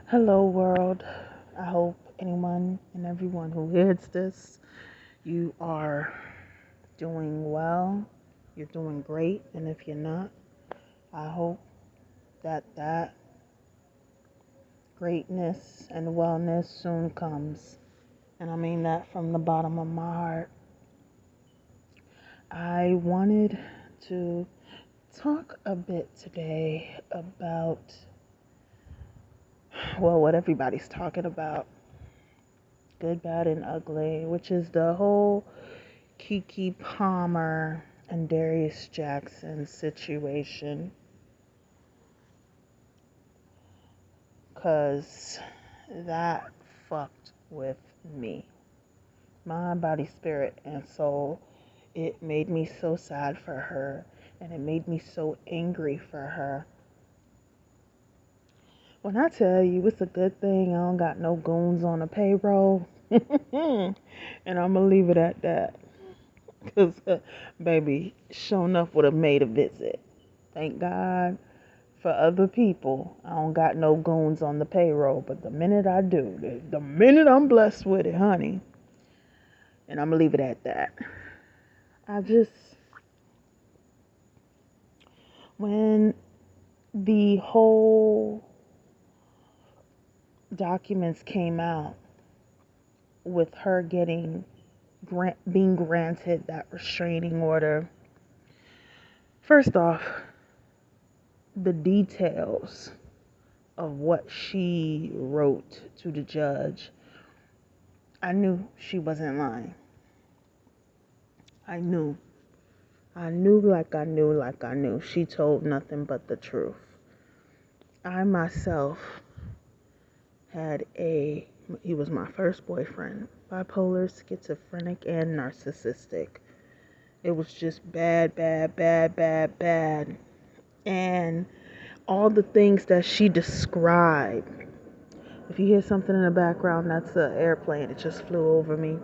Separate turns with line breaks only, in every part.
Hello, world. I hope anyone and everyone who hears this, you are doing well. You're doing great. And if you're not, I hope that greatness and wellness soon comes. And I mean that from the bottom of my heart. I wanted to talk a bit today about, well, what everybody's talking about, good, bad, and ugly, which is the whole Keke Palmer and Darius Jackson situation. Because that fucked with me. Mind, body, spirit, and soul. It made me so sad for her. And it made me so angry for her. When I tell you it's a good thing I don't got no goons on the payroll. And I'm going to leave it at that. Because, baby, sure enough would have made a visit. Thank God for other people. I don't got no goons on the payroll. But the minute I do, the minute I'm blessed with it, honey. And I'm going to leave it at that. When the whole documents came out with her being granted that restraining order, first off, the details of what she wrote to the judge, I knew she wasn't lying. I knew like I knew. She told nothing but the truth. I myself he was my first boyfriend, bipolar, schizophrenic, and narcissistic. It was just bad. And all the things that she described. If you hear something in the background, that's an airplane. It just flew over me.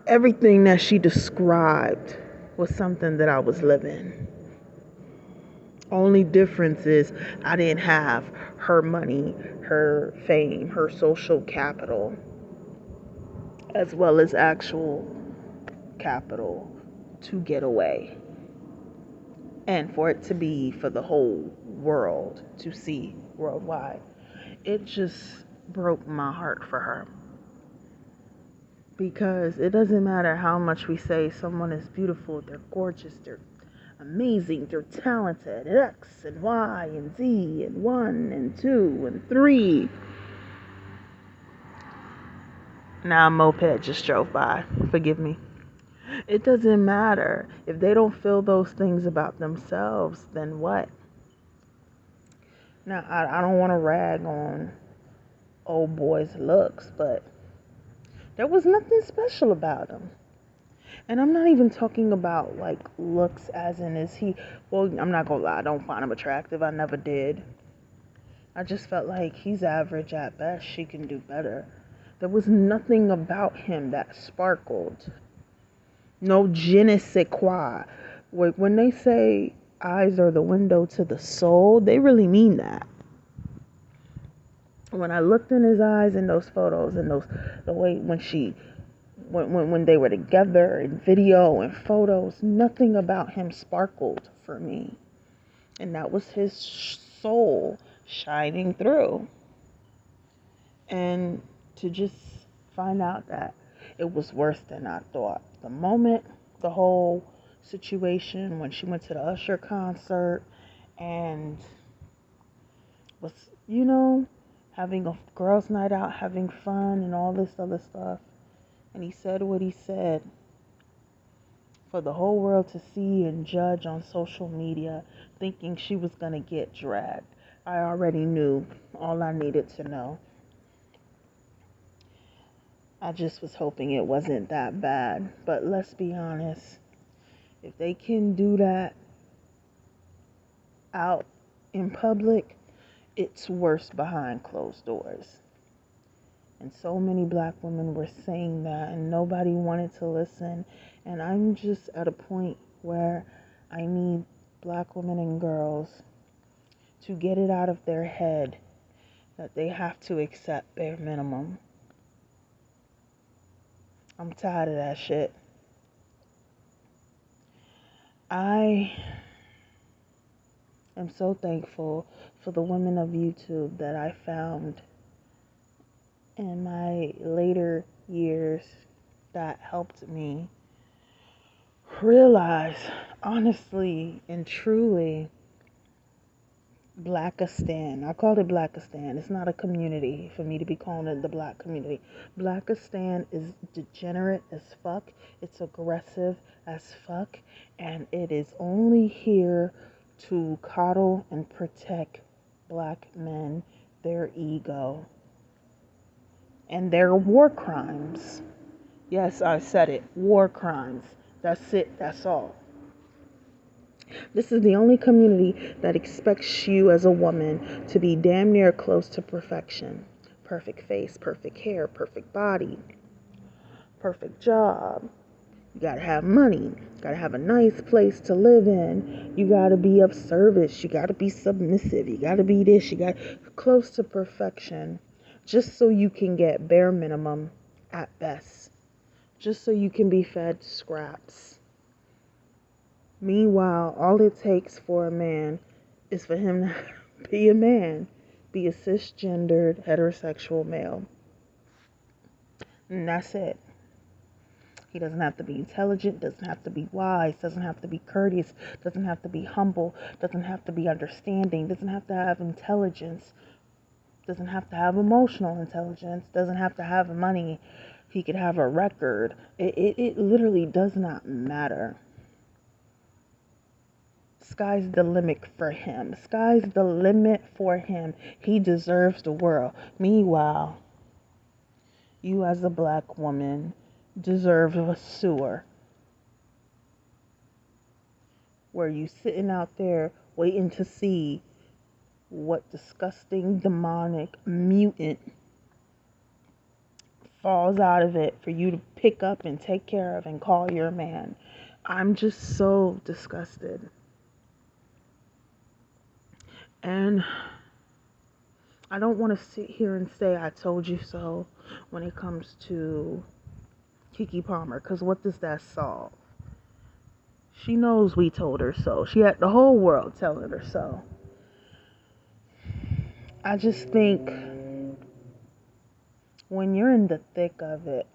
Everything that she described was something that I was living. Only difference is I didn't have her money, her fame, her social capital, as well as actual capital to get away. And for it to be for the whole world to see worldwide. It just broke my heart for her. Because it doesn't matter how much we say someone is beautiful, they're gorgeous, they're amazing, they're talented, X and Y and Z and 1 and 2 and 3. Now a moped just drove by. Forgive me. It doesn't matter. If they don't feel those things about themselves, then what? Now, I don't want to rag on old boy's looks, but there was nothing special about him. And I'm not even talking about like looks as in well, I'm not gonna lie, I don't find him attractive. I never did. I just felt like he's average at best. She can do better. There was nothing about him that sparkled. No je ne sais quoi. When they say eyes are the window to the soul, they really mean that. When I looked in his eyes in those photos and the way when they were together in video and photos, nothing about him sparkled for me. And that was his soul shining through. And to just find out that it was worse than I thought. The moment the whole situation when she went to the Usher concert and was, having a girls' night out, having fun and all this other stuff. And he said what he said for the whole world to see and judge on social media, thinking she was going to get dragged. I already knew all I needed to know. I just was hoping it wasn't that bad. But let's be honest. If they can do that out in public, it's worse behind closed doors. And so many black women were saying that and nobody wanted to listen. And I'm just at a point where I need black women and girls to get it out of their head that they have to accept bare minimum. I'm tired of that shit. I am so thankful for the women of YouTube that I found in my later years that helped me realize, honestly and truly, Blackistan. I call it Blackistan. It's not a community for me to be calling it the black community. Blackistan is degenerate as fuck. It's aggressive as fuck. And it is only here to coddle and protect black men, their ego, and their war crimes. Yes, I said it. War crimes. That's it. That's all. This is the only community that expects you as a woman to be damn near close to perfection. Perfect face, perfect hair, perfect body, perfect job. You gotta have money. You gotta have a nice place to live in. You gotta be of service. You gotta be submissive. You gotta be this. You got close to perfection. Just so you can get bare minimum at best. Just so you can be fed scraps. Meanwhile, all it takes for a man is for him to be a man, be a cisgendered heterosexual male. And that's it. He doesn't have to be intelligent, doesn't have to be wise, doesn't have to be courteous, doesn't have to be humble, doesn't have to be understanding, doesn't have to have intelligence, doesn't have to have emotional intelligence, doesn't have to have money. He could have a record. It literally does not matter. Sky's the limit for him. Sky's the limit for him. He deserves the world. Meanwhile, you as a black woman deserve a sewer. Where you sitting out there waiting to see what disgusting, demonic mutant falls out of it for you to pick up and take care of and call your man. I'm just so disgusted. And I don't want to sit here and say I told you so when it comes to Keke Palmer, because what does that solve? She knows we told her so. She had the whole world telling her so. I just think when you're in the thick of it,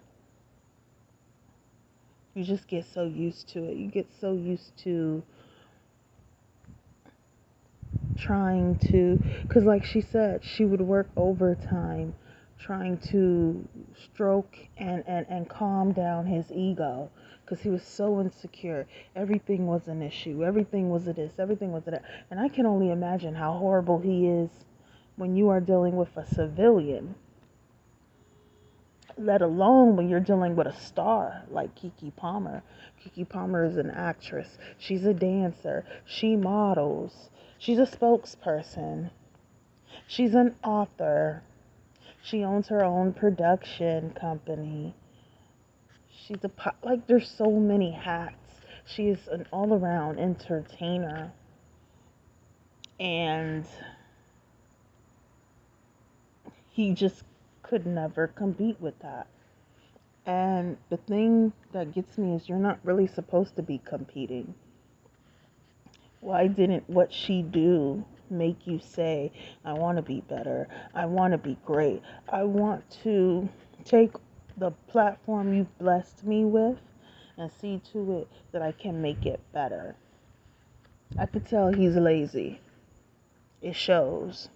you just get so used to it. You get so used to trying to, because like she said, she would work overtime trying to stroke and calm down his ego, because he was so insecure. Everything was an issue. Everything was a this. Everything was a that. And I can only imagine how horrible he is when you are dealing with a civilian, let alone when you're dealing with a star like Keke Palmer. Keke Palmer is an actress. She's a dancer. She models. She's a spokesperson. She's an author. She owns her own production company. She's like, there's so many hats. She is an all-around entertainer. And he just could never compete with that. And the thing that gets me is you're not really supposed to be competing. Why didn't what she do make you say, I want to be better, I want to be great, I want to take the platform you've blessed me with and see to it that I can make it better? I could tell he's lazy. It shows.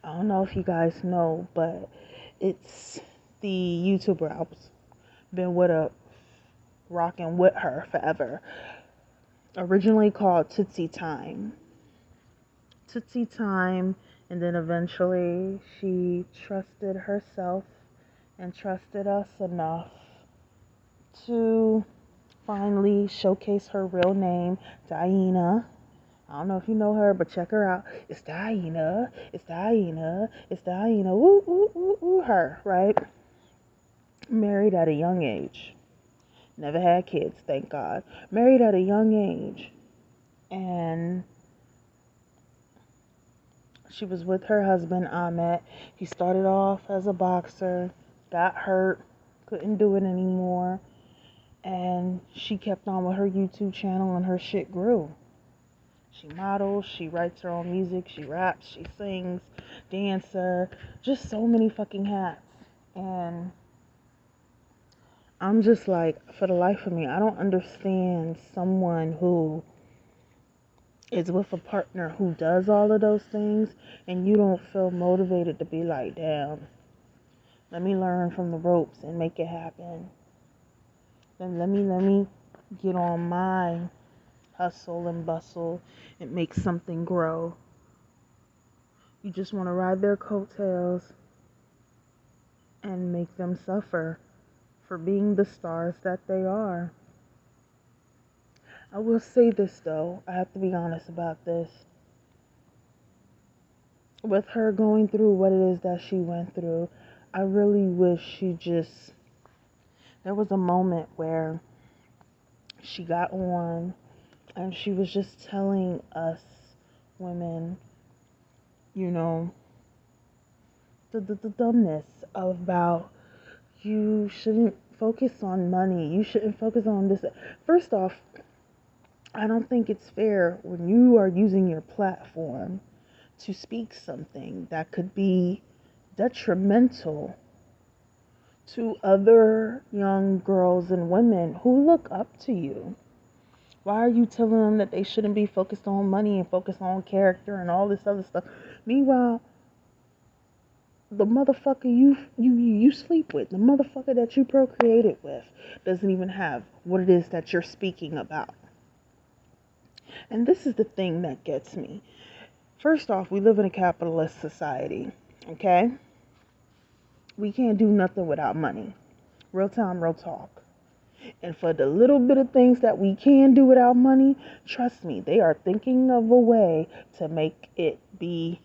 I don't know if you guys know, but it's the YouTuber I've been with rocking with her forever. Originally called Tootsie Time. Tootsie Time, and then eventually she trusted herself and trusted us enough to finally showcase her real name, Diana. I don't know if you know her, but check her out. It's Diana. It's Diana. It's Diana. Woo, woo, woo, woo, her, right? Married at a young age. Never had kids, thank God. Married at a young age. And She was with her husband, Ahmed. He started off as a boxer, got hurt, couldn't do it anymore, and she kept on with her YouTube channel and her shit grew. She models, she writes her own music, she raps, she sings, dancer, just so many fucking hats. And I'm just like, for the life of me, I don't understand someone who is with a partner who does all of those things and you don't feel motivated to be like, damn, let me learn from the ropes and make it happen. Then let me get on my hustle and bustle and make something grow. You just want to ride their coattails and make them suffer for being the stars that they are. I will say this though, I have to be honest about this. With her going through what it is that she went through, I really wish there was a moment where she got on and she was just telling us women, you know, the dumbness about you shouldn't focus on money. You shouldn't focus on this. First off, I don't think it's fair when you are using your platform to speak something that could be detrimental to other young girls and women who look up to you. Why are you telling them that they shouldn't be focused on money and focused on character and all this other stuff? Meanwhile, the motherfucker you sleep with, the motherfucker that you procreated with, doesn't even have what it is that you're speaking about. And this is the thing that gets me. First off, we live in a capitalist society, okay? We can't do nothing without money. Real time, real talk. And for the little bit of things that we can do without money, trust me, they are thinking of a way to make it be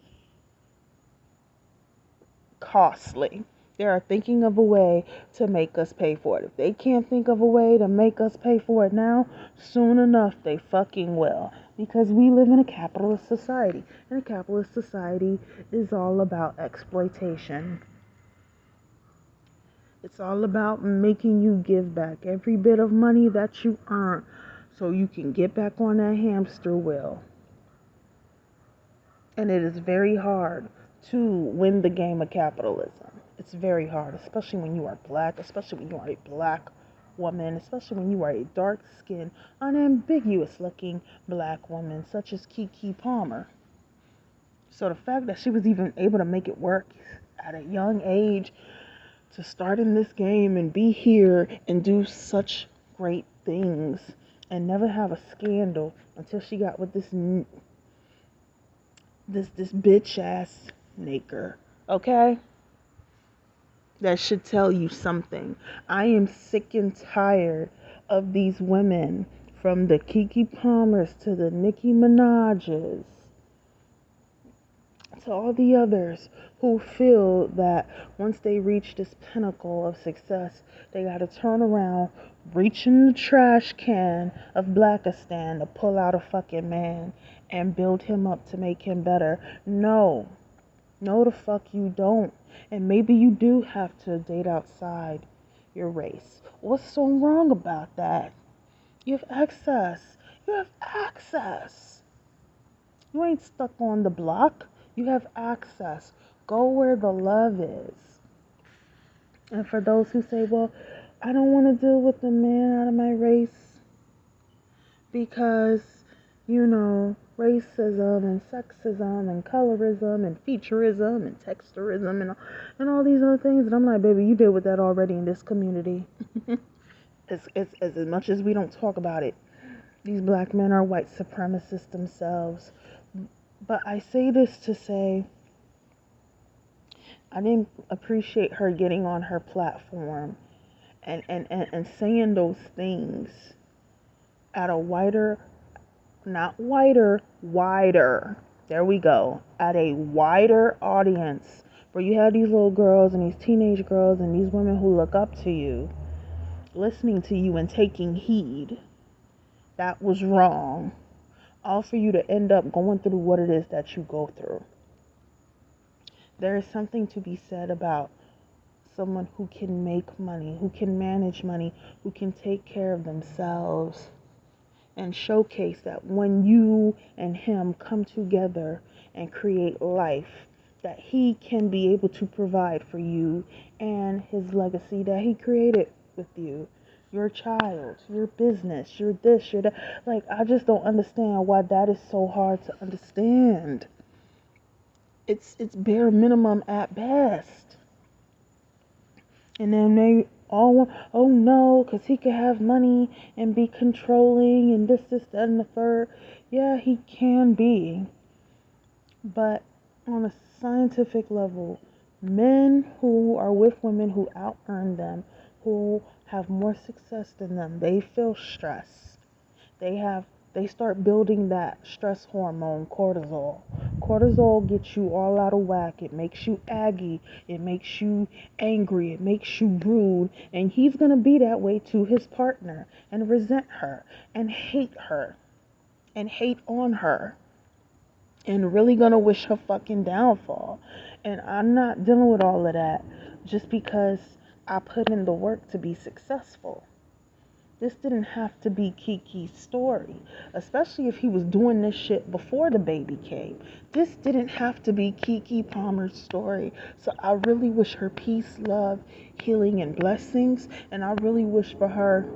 costly. They are thinking of a way to make us pay for it. If they can't think of a way to make us pay for it now, soon enough they fucking will. Because we live in a capitalist society. And a capitalist society is all about exploitation. It's all about making you give back every bit of money that you earn so you can get back on that hamster wheel. And it is very hard to win the game of capitalism. It's very hard, especially when you are black, especially when you are a black woman, especially when you are a dark-skinned, unambiguous-looking black woman such as Keke Palmer. So the fact that she was even able to make it work at a young age to start in this game and be here and do such great things and never have a scandal until she got with this bitch ass nigger, okay? That should tell you something. I am sick and tired of these women, from the Keke Palmers to the Nicki Minaj's to all the others who feel that once they reach this pinnacle of success, they got to turn around, reach in the trash can of Blackistan to pull out a fucking man and build him up to make him better. No, the fuck you don't. And maybe you do have to date outside your race. What's so wrong about that? You have access. You have access. You ain't stuck on the block. You have access. Go where the love is. And for those who say, well, I don't want to deal with a man out of my race because, racism and sexism and colorism and featureism and texturism and all these other things. And I'm like, baby, you deal with that already in this community. As much as we don't talk about it, these black men are white supremacists themselves. But I say this to say, I didn't appreciate her getting on her platform and saying those things at a wider, there we go, at a wider audience, where you have these little girls and these teenage girls and these women who look up to you, listening to you and taking heed. That was wrong. All for you to end up going through what it is that you go through. There is something to be said about someone who can make money, who can manage money, who can take care of themselves, and showcase that when you and him come together and create life, that he can be able to provide for you and his legacy that he created with you. Your child, your business, your this, your that. Like, I just don't understand why that is so hard to understand. It's bare minimum at best. And then they all want, oh no, because he could have money and be controlling and this, that, and the third. Yeah, he can be. But on a scientific level, men who are with women who out earn them, who have more success than them, they feel stress. They start building that stress hormone, cortisol. Cortisol gets you all out of whack. It makes you aggy. It makes you angry. It makes you brood. And he's going to be that way to his partner and resent her and hate on her and really going to wish her fucking downfall. And I'm not dealing with all of that just because I put in the work to be successful. This didn't have to be Keke's story, especially if he was doing this shit before the baby came. This didn't have to be Keke Palmer's story. So I really wish her peace, love, healing, and blessings. And I really wish for her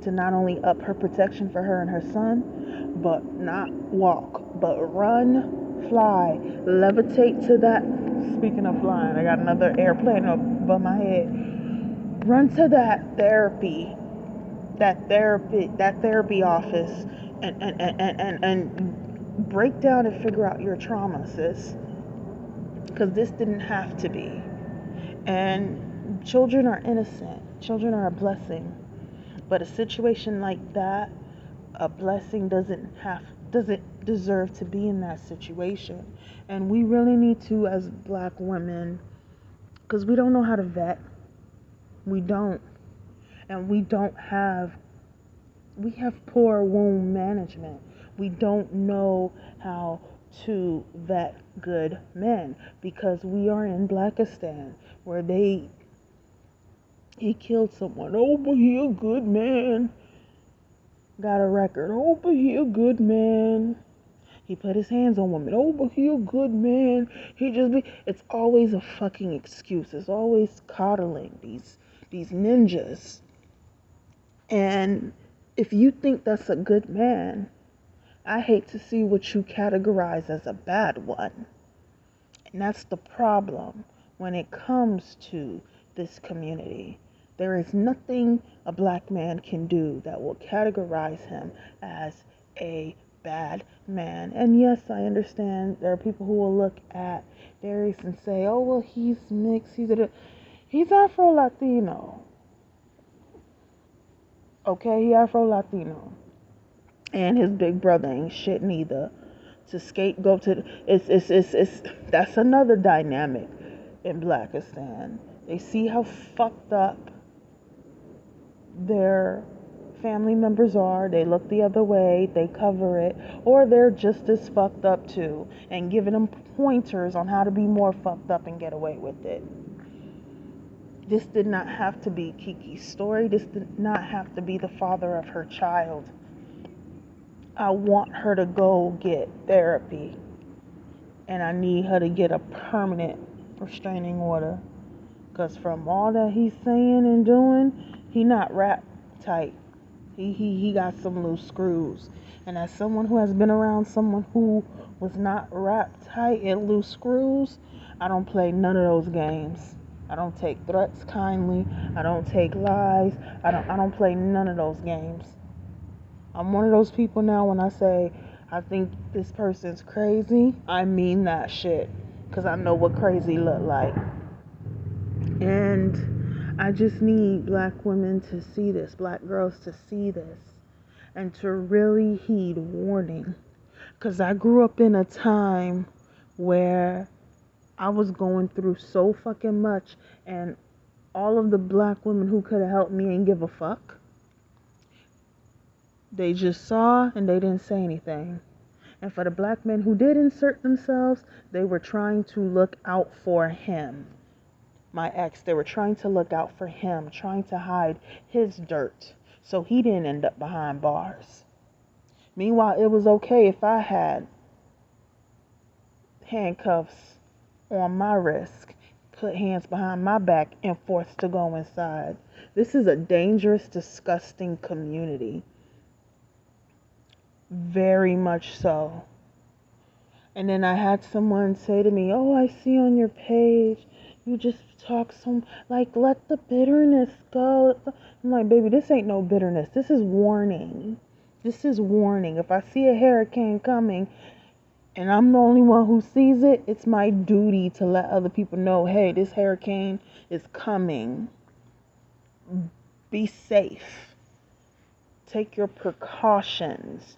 to not only up her protection for her and her son, but not walk, but run, fly, levitate to that. Speaking of flying, I got another airplane above my head. Run to that therapy office and break down and figure out your trauma, sis, because this didn't have to be. And children are innocent, children are a blessing, but a situation like that, a blessing doesn't deserve to be in that situation. And we really need to, as black women, because we don't know how to vet, we don't, and we have poor womb management. We don't know how to vet good men because we are in Blackistan where he killed someone. Oh, but he a good man. Got a record. Oh, but he a good man. He put his hands on women. Oh, but he a good man. It's always a fucking excuse. It's always coddling these ninjas. And if you think that's a good man, I hate to see what you categorize as a bad one. And that's the problem when it comes to this community. There is nothing a black man can do that will categorize him as a bad man. And yes, I understand there are people who will look at Darius and say, oh, well, he's mixed, he's Afro-Latino. Okay, he Afro-Latino. And his big brother ain't shit neither. To scapegoat to it's that's another dynamic in Blackistan. They see how fucked up their family members are, they look the other way, they cover it, or they're just as fucked up too, and giving them pointers on how to be more fucked up and get away with it. This did not have to be Keke's story. This did not have to be the father of her child. I want her to go get therapy. And I need her to get a permanent restraining order. Because from all that he's saying and doing, he not wrapped tight. He got some loose screws. And as someone who has been around someone who was not wrapped tight and loose screws, I don't play none of those games. I don't take threats kindly. I don't take lies. I don't play none of those games. I'm one of those people now when I say I think this person's crazy, I mean that shit. Because I know what crazy look like. And I just need black women to see this, black girls to see this, and to really heed warning. Because I grew up in a time where I was going through so fucking much, and all of the black women who could have helped me ain't give a fuck. They just saw and they didn't say anything. And for the black men who did insert themselves, they were trying to look out for him. My ex, they were trying to look out for him, trying to hide his dirt so he didn't end up behind bars. Meanwhile, it was okay if I had handcuffs on my wrist, put hands behind my back, and forced to go inside. This is a dangerous, disgusting community. Very much so. And then I had someone say to me, "Oh, I see on your page, you just talk like, let the bitterness go." I'm like, baby, this ain't no bitterness. This is warning. This is warning. If I see a hurricane coming and I'm the only one who sees it, it's my duty to let other people know, hey, this hurricane is coming. Be safe. Take your precautions.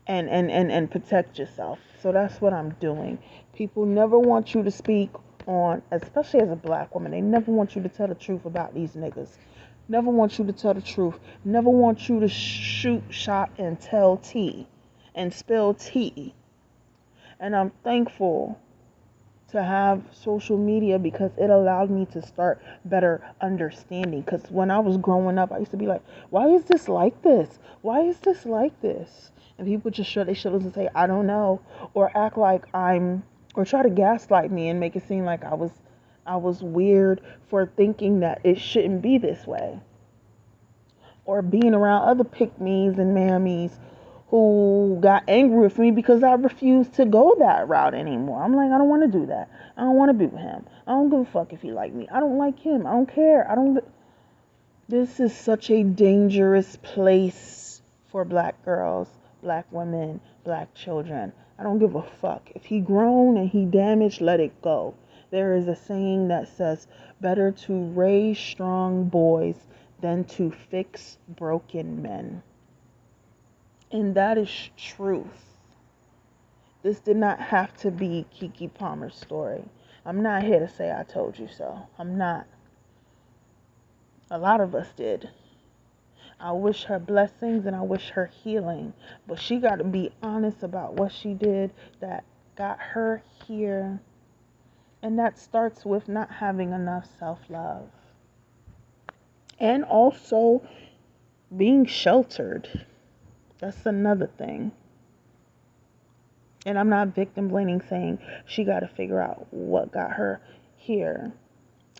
And protect yourself. So that's what I'm doing. People never want you to speak on, especially as a black woman, they never want you to tell the truth about these niggas. Never want you to tell the truth. Never want you to shoot, shot, and tell tea and spill tea. And I'm thankful to have social media because it allowed me to start better understanding. Because when I was growing up, I used to be like, why is this like this? Why is this like this? And people just shut their shoulders and say, I don't know, or act like or try to gaslight me and make it seem like I was weird for thinking that it shouldn't be this way. Or being around other pick-me's and mammies who got angry with me because I refused to go that route anymore. I'm like, I don't want to do that. I don't want to be with him. I don't give a fuck if he like me. I don't like him. I don't care. This is such a dangerous place for black girls, black women, black children. I don't give a fuck. If he grown and he damaged, let it go. There is a saying that says, better to raise strong boys than to fix broken men. And that is truth. This did not have to be Keke Palmer's story. I'm not here to say I told you so. I'm not. A lot of us did. I wish her blessings and I wish her healing. But she got to be honest about what she did that got her here. And that starts with not having enough self-love. And also being sheltered. That's another thing. And I'm not victim blaming, saying she got to figure out what got her here.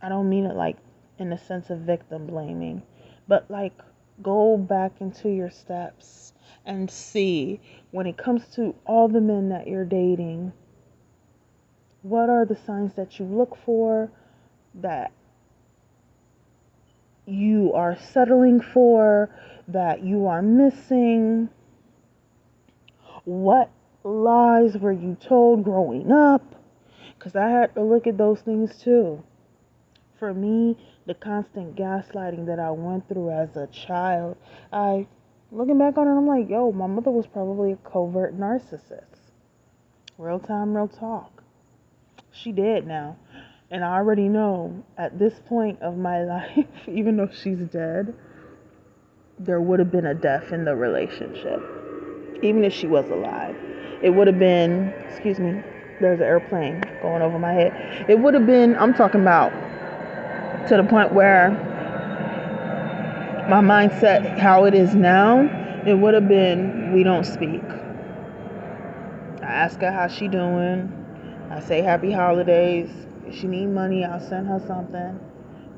I don't mean it like in the sense of victim blaming, but like go back into your steps and see, when it comes to all the men that you're dating, what are the signs that you look for, that you are settling for, that you are missing? What lies were you told growing up? Because I had to look at those things too. For me, the constant gaslighting that I went through as a child, looking back on it, I'm like, yo, my mother was probably a covert narcissist. Real time, real talk. She dead now. And I already know at this point of my life, even though she's dead, there would have been a death in the relationship. Even if she was alive. It would have been, excuse me, there's an airplane going over my head. It would have been, I'm talking about, to the point where my mindset, how it is now, it would have been, we don't speak. I ask her how she doing. I say happy holidays. If she need money, I'll send her something.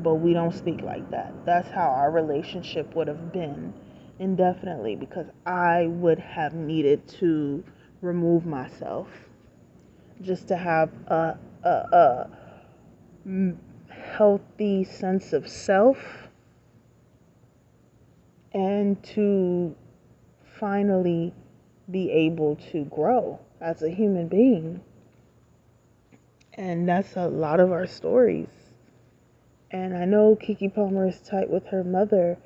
But we don't speak like that. That's how our relationship would have been indefinitely, because I would have needed to remove myself just to have a healthy sense of self, and to finally be able to grow as a human being. And that's a lot of our stories. And I know Keke Palmer is tight with her mother,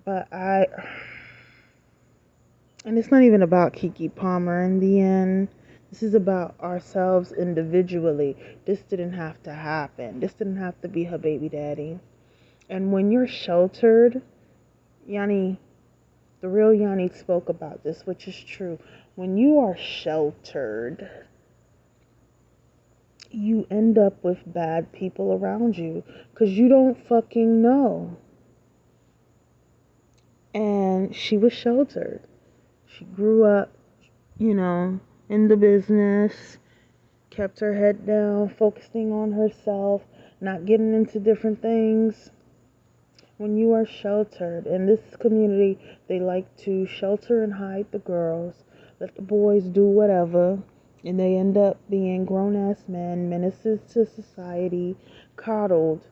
but and it's not even about Keke Palmer in the end. This is about ourselves individually. This didn't have to happen. This didn't have to be her baby daddy. And when you're sheltered, Yanni, The real Yanni spoke about this, which is true. When you are sheltered, you end up with bad people around you because you don't fucking know. And she was sheltered. She grew up, in the business, kept her head down, focusing on herself, not getting into different things. When you are sheltered, in this community, they like to shelter and hide the girls, let the boys do whatever, and they end up being grown-ass men, menaces to society, coddled,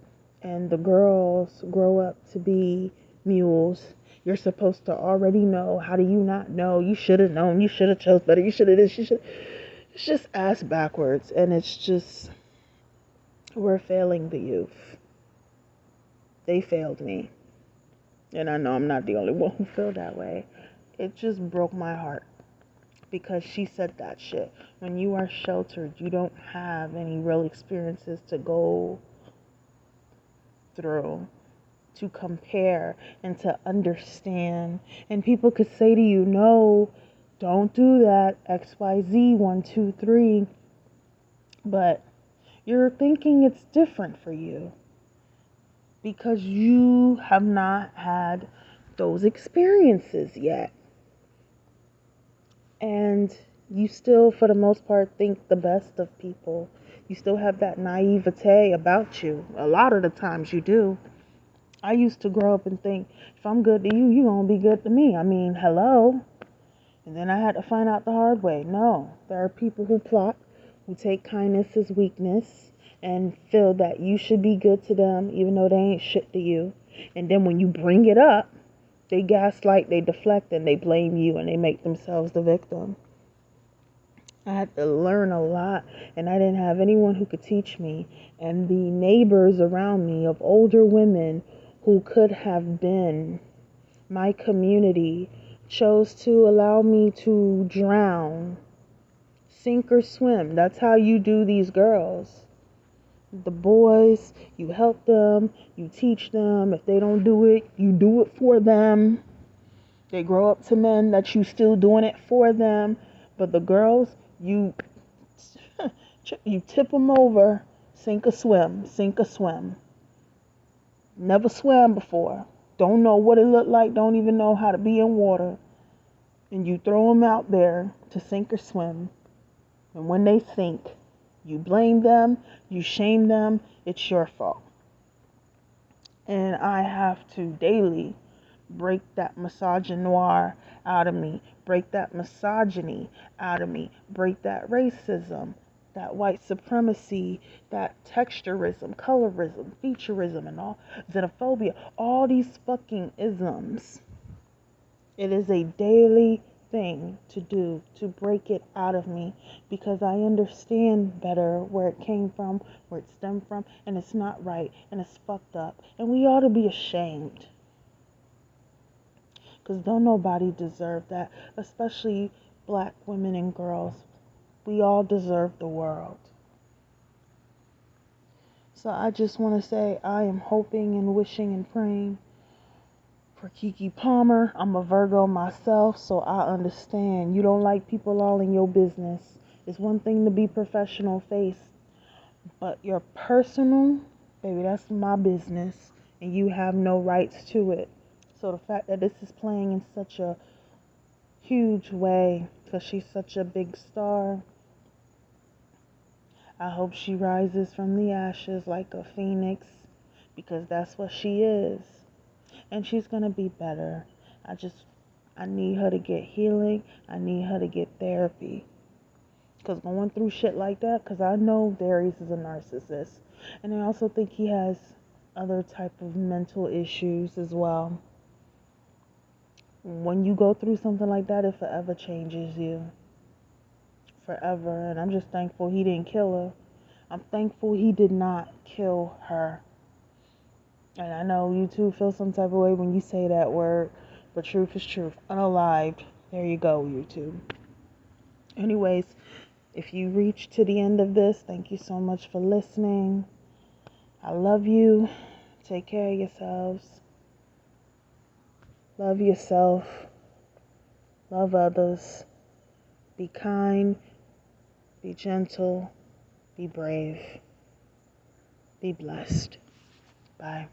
and the girls grow up to be mules. You're supposed to already know. How do you not know? You should have known. You should have chose better. You should have this. You should. It's just ass backwards, and it's just, we're failing the youth. They failed me. And I know I'm not the only one who feel that way. It just broke my heart because she said that shit. When you are sheltered, you don't have any real experiences to go through, to compare, and to understand. And people could say to you, no, don't do that, XYZ, 1, 2, 3. But you're thinking it's different for you because you have not had those experiences yet. And you still, for the most part, think the best of people. You still have that naivete about you. A lot of the times you do. I used to grow up and think, if I'm good to you, you're going to be good to me. I mean, hello. And then I had to find out the hard way. No, there are people who plot, who take kindness as weakness and feel that you should be good to them even though they ain't shit to you. And then when you bring it up, they gaslight, they deflect, and they blame you, and they make themselves the victim. I had to learn a lot, and I didn't have anyone who could teach me. And the neighbors around me of older women who could have been my community chose to allow me to drown, sink or swim. That's how you do these girls. The boys, you help them, you teach them. If they don't do it, you do it for them. They grow up to men that you still doing it for them. But the girls, you tip them over, sink or swim, sink or swim. Never swam before. Don't know what it looked like, don't even know how to be in water. And you throw them out there to sink or swim. And when they sink, you blame them, you shame them, it's your fault. And I have to daily break that misogynoir out of me, break that misogyny out of me, break that racism, that white supremacy, that texturism, colorism, featureism, and all, xenophobia, all these fucking isms. It is a daily thing to do, to break it out of me, because I understand better where it came from, where it stemmed from, and it's not right, and it's fucked up, and we ought to be ashamed, because don't nobody deserve that, especially black women and girls. We all deserve the world. So I just want to say I am hoping and wishing and praying for Keke Palmer. I'm a Virgo myself, so I understand. You don't like people all in your business. It's one thing to be professional face, but your personal, baby, that's my business, and you have no rights to it. So the fact that this is playing in such a huge way, because she's such a big star, I hope she rises from the ashes like a phoenix, because that's what she is. And she's going to be better. I need her to get healing. I need her to get therapy. Because going through shit like that, because I know Darius is a narcissist. And I also think he has other type of mental issues as well. When you go through something like that, it forever changes you. Forever. And I'm just thankful he didn't kill her. I'm thankful he did not kill her. And I know you too feel some type of way when you say that word, but truth is truth. Unalived. There you go, YouTube. Anyways, if you reach to the end of this, thank you so much for listening. I love you. Take care of yourselves. Love yourself. love others, be kind, be gentle, be brave, be blessed. Bye.